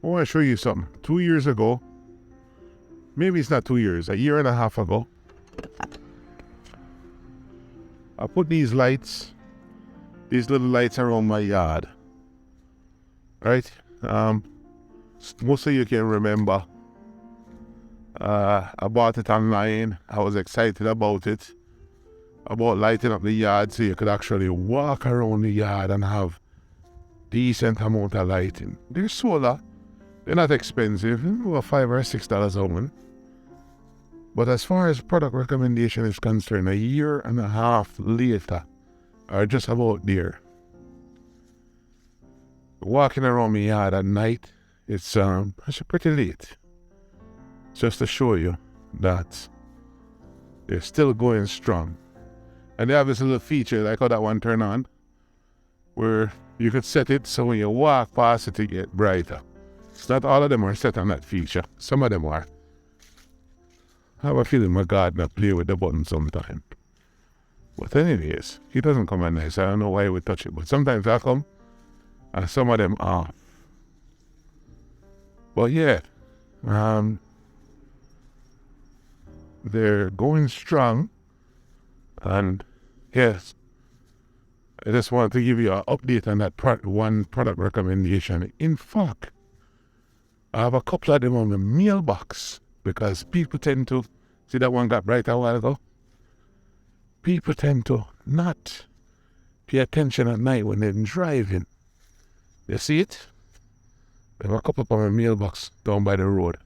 I want to show you something. 2 years ago, maybe it's not 2 years, a year and a half ago, I put these little lights around my yard. Right? Most of you can remember. I bought it online. I was excited about it. About lighting up the yard so you could actually walk around the yard and have decent amount of lighting. They're solar. They're not expensive. About $5 or $6 a one. But as far as product recommendation is concerned, a year and a half later, or just about there, walking around my yard at night, it's pretty late. Just to show you that they're still going strong. And they have this little feature, like how that one turn on, where you could set it so when you walk past it, it get brighter. It's not all of them are set on that feature. Some of them are. I have a feeling my gardener play with the button sometime. But anyways, he doesn't come at night. I don't know why he would touch it. But sometimes I come, and some of them are. But yeah, they're going strong. And yes, I just wanted to give you an update on that one product recommendation. In fact, I have a couple of them on the mailbox because people tend to, see that one got bright a while ago? People tend to not pay attention at night when they're driving. You see it? I have a couple on my mailbox down by the road.